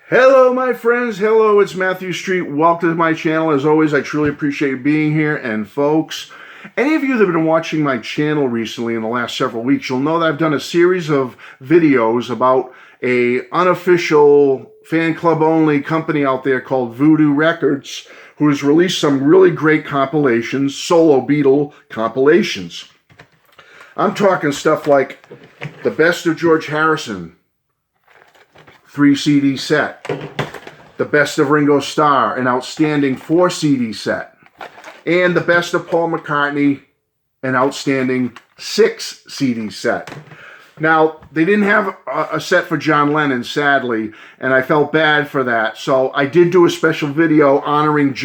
Hello, my friends. Hello, it's Matthew Street. Welcome to my channel. As always, I truly appreciate being here. And folks, any of you that have been watching my channel recently in the last several weeks, you'll know that I've done a series of videos about a unofficial fan club only company out there called Voodoo Records, who has released some really great compilations, solo Beatle compilations. I'm talking stuff like the best of George Harrison, 3 CD set. The best of Ringo Starr, an outstanding 4 CD set. And the best of Paul McCartney, an outstanding 6 CD set. Now, they didn't have a set for John Lennon, sadly, and I felt bad for that. So I did do a special video honoring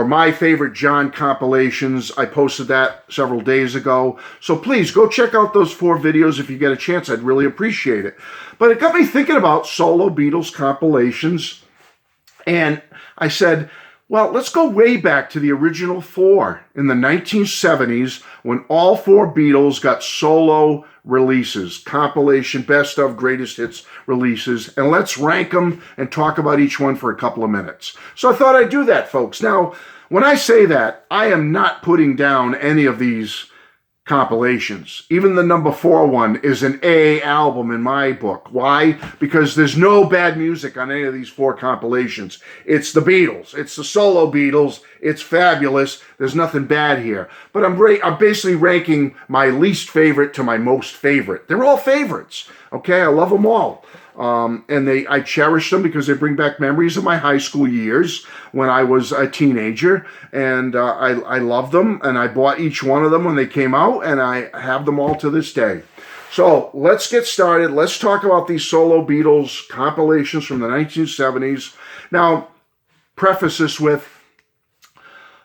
my favorite John compilations. I posted that several days ago. So please go check out those 4 videos if you get a chance. I'd really appreciate it. But it got me thinking about solo Beatles compilations. And I said, well, let's go way back to the original 4 in the 1970s when all 4 Beatles got solo releases, compilation, best of, greatest hits releases, and let's rank them and talk about each one for a couple of minutes. So I thought I'd do that, folks. Now, when I say that, I am not putting down any of these compilations. Even the number 4 one is an A album in my book. Why? Because there's no bad music on any of these 4 compilations. It's the Beatles. It's the solo Beatles. It's fabulous. There's nothing bad here. But I'm basically ranking my least favorite to my most favorite. They're all favorites. Okay? I love them all. I cherish them because they bring back memories of my high school years when I was a teenager, and I love them, and I bought each one of them when they came out, and I have them all to this day. So let's get started. Let's talk about these solo Beatles compilations from the 1970s. Now, preface this with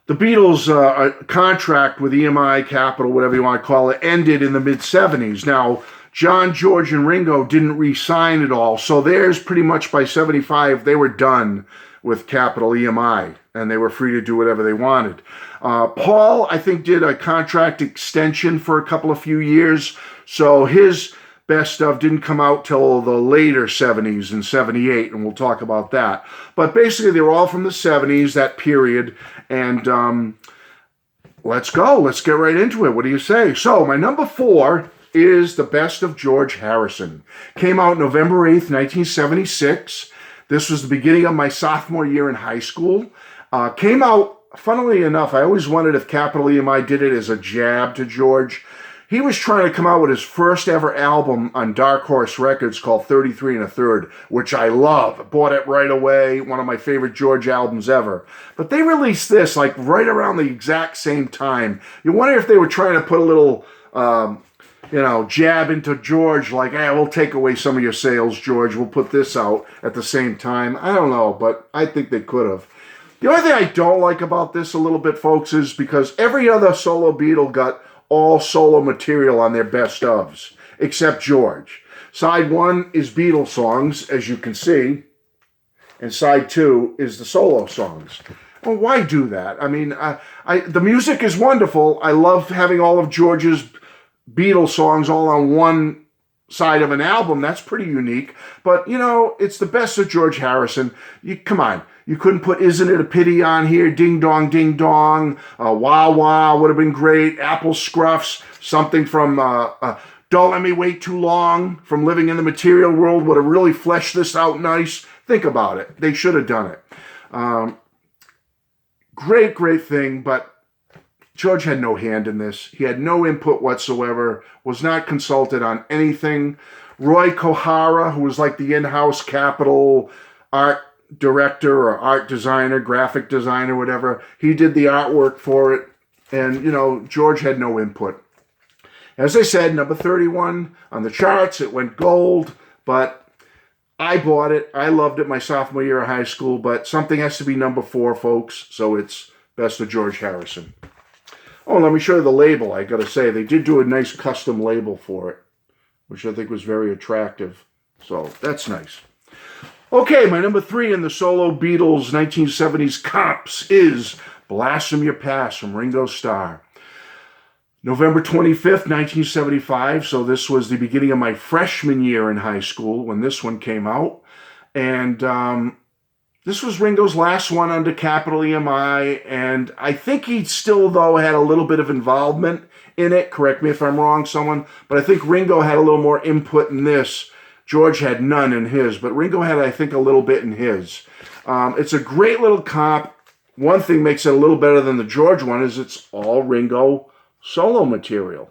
the Beatles' contract with EMI, Capitol, whatever you want to call it, ended in the mid-70s. Now, John, George, and Ringo didn't re-sign it all, so theirs pretty much by 75, they were done with Capitol EMI, and they were free to do whatever they wanted. Paul, I think, did a contract extension for a couple of few years, so his best stuff didn't come out till the later 70s in 78, and we'll talk about that. But basically, they were all from the 70s, that period, and let's go. Let's get right into it. What do you say? So, my number 4 is the best of George Harrison. Came out November 8th, 1976. This was the beginning of my sophomore year in high school. Came out, funnily enough, I always wondered if Capitol EMI did it as a jab to George. He was trying to come out with his first ever album on Dark Horse Records called 33 1/3, which I love. I bought it right away, one of my favorite George albums ever. But they released this like right around the exact same time. You wonder if they were trying to put a little jab into George, like, hey, we'll take away some of your sales, George. We'll put this out at the same time. I don't know, but I think they could have. The only thing I don't like about this a little bit, folks, is because every other solo Beatle got all solo material on their best ofs, except George. Side 1 is Beatles songs, as you can see, and side 2 is the solo songs. Well, why do that? I mean, the music is wonderful. I love having all of George's Beatles songs all on one side of an album. That's pretty unique. But, it's the best of George Harrison. Come on. You couldn't put Isn't It a Pity on here? Ding Dong, Ding Dong. Wah Wah would have been great. Apple Scruffs. Something from Don't Let Me Wait Too Long from Living in the Material World would have really fleshed this out nice. Think about it. They should have done it. Great thing, but George had no hand in this. He had no input whatsoever, was not consulted on anything. Roy Kohara, who was like the in-house Capitol art director or art designer, graphic designer, whatever, he did the artwork for it, and, George had no input. As I said, number 31 on the charts, it went gold, but I bought it. I loved it my sophomore year of high school, but something has to be number 4, folks, so it's best of George Harrison. Oh, let me show you the label. I got to say, they did do a nice custom label for it, which I think was very attractive. So that's nice. Okay, my number 3 in the solo Beatles 1970s comps is Blossom Your Past from Ringo Starr. November 25th, 1975. So this was the beginning of my freshman year in high school when this one came out. And this was Ringo's last one under Capital EMI, and I think he still, though, had a little bit of involvement in it. Correct me if I'm wrong, someone, but I think Ringo had a little more input in this. George had none in his, but Ringo had, I think, a little bit in his. It's a great little comp. One thing makes it a little better than the George one is it's all Ringo solo material.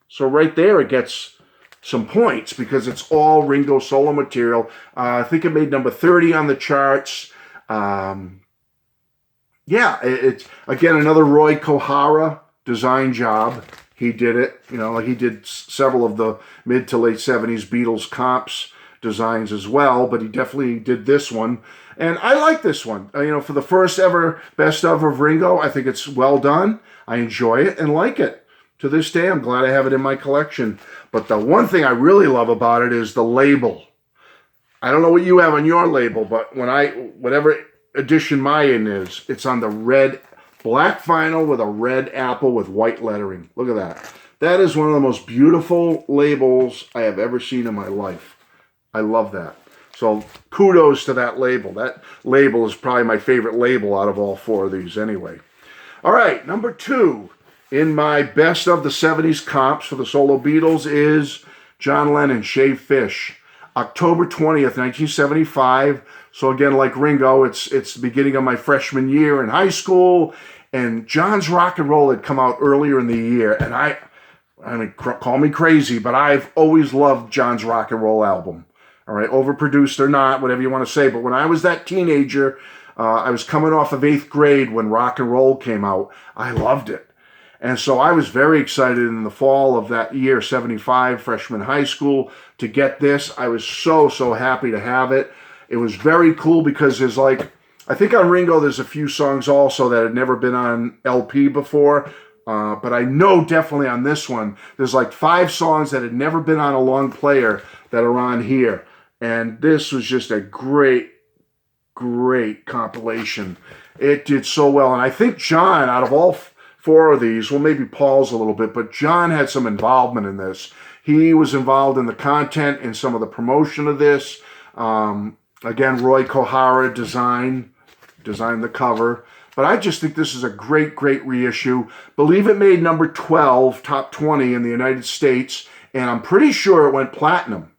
So right there it gets some points because it's all Ringo solo material. I think it made number 30 on the charts. It's again another Roy Kohara design job. He did it, like he did several of the mid to late 70s Beatles comps designs as well, but he definitely did this one. And I like this one. For the first ever best of Ringo, I think it's well done. I enjoy it and like it. To this day, I'm glad I have it in my collection. But the one thing I really love about it is the label. I don't know what you have on your label, but whatever edition mine is, it's on the red, black vinyl with a red apple with white lettering. Look at that. That is one of the most beautiful labels I have ever seen in my life. I love that. So kudos to that label. That label is probably my favorite label out of all four of these anyway. All right, number 2 in my best of the 70s comps for the solo Beatles is John Lennon, Shaved Fish. October 20th, 1975. So again, like Ringo, it's the beginning of my freshman year in high school. And John's Rock and Roll had come out earlier in the year. And I mean, call me crazy, but I've always loved John's Rock and Roll album. All right, overproduced or not, whatever you want to say. But when I was that teenager, I was coming off of 8th grade when Rock and Roll came out. I loved it. And so I was very excited in the fall of that year, 75, freshman high school, to get this. I was so happy to have it. It was very cool because there's I think on Ringo there's a few songs also that had never been on LP before. But I know definitely on this one, there's 5 songs that had never been on a long player that are on here. And this was just a great compilation. It did so well. And I think John, out of all 4 of these, well, maybe Paul's a little bit, but John had some involvement in this. He was involved in the content and some of the promotion of this. Again, Roy Kohara designed the cover. But I just think this is a great reissue. Believe it made number 12, top 20 in the United States, and I'm pretty sure it went platinum.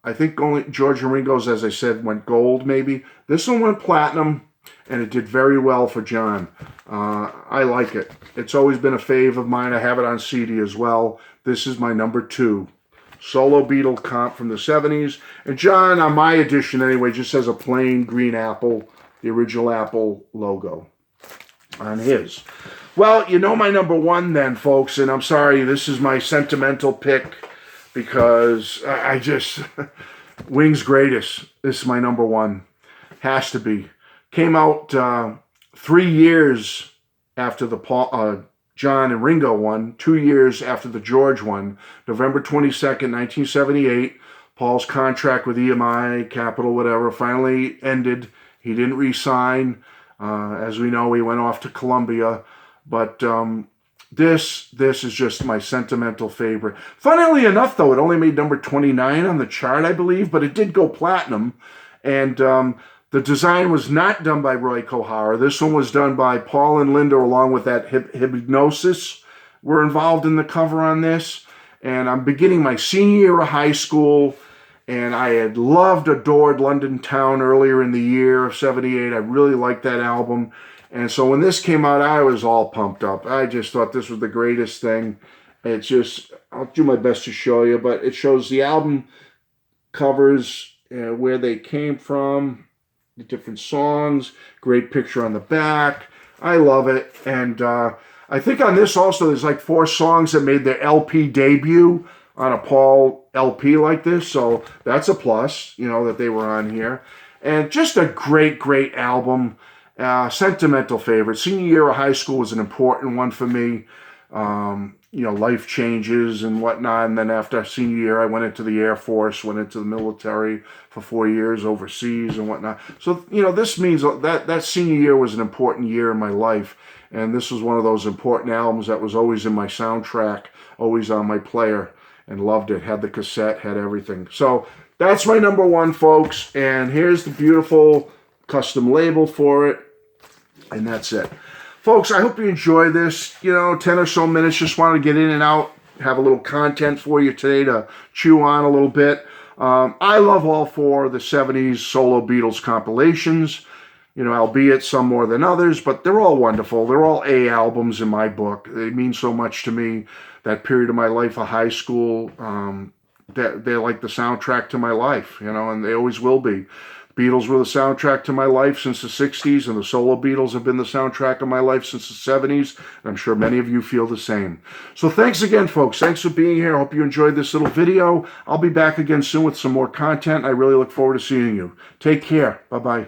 I think only George and Ringo's, as I said, went gold maybe. This one went platinum, and it did very well for John. I like it. It's always been a fave of mine. I have it on CD as well. This is my number 2. Solo Beatle comp from the 70s. And John, on my edition anyway, just has a plain green apple, the original Apple logo on his. Well, my number 1 then, folks, and I'm sorry, this is my sentimental pick because I just, Wings Greatest, this is my number 1. Has to be. Came out 3 years after the John and Ringo one, 2 years after the George one, November 22nd, 1978. Paul's contract with EMI, Capital, whatever, finally ended. He didn't re-sign. As we know, he went off to Columbia. But this is just my sentimental favorite. Funnily enough, though, it only made number 29 on the chart, I believe, but it did go platinum. And the design was not done by Roy Kohara. This one was done by Paul and Linda, along with that Hypnosis were involved in the cover on this. And I'm beginning my senior year of high school, and I had adored London Town earlier in the year of 78. I really liked that album. And so when this came out, I was all pumped up. I just thought this was the greatest thing. It's just, I'll do my best to show you, but it shows the album covers, where they came from, the different songs, great picture on the back. I love it. And I think on this also, there's 4 songs that made their LP debut on a Paul LP like this. So that's a plus, that they were on here. And just a great album. Sentimental favorite. Senior year of high school was an important one for me. Life changes and whatnot. And then after senior year, I went into the Air Force, went into the military for 4 years overseas and whatnot. So, this means that senior year was an important year in my life. And this was one of those important albums that was always in my soundtrack, always on my player, and loved it. Had the cassette, had everything. So That's my number one, folks. And here's the beautiful custom label for it. And that's it. Folks, I hope you enjoy this. 10 or so minutes. Just wanted to get in and out. Have a little content for you today to chew on a little bit. I love all four of the 70s solo Beatles compilations. Albeit some more than others, but they're all wonderful. They're all A albums in my book. They mean so much to me. That period of my life of high school, they're like the soundtrack to my life, and they always will be. Beatles were the soundtrack to my life since the 60s, and the solo Beatles have been the soundtrack of my life since the 70s, and I'm sure many of you feel the same. So thanks again, folks. Thanks for being here. I hope you enjoyed this little video. I'll be back again soon with some more content. I really look forward to seeing you. Take care. Bye-bye.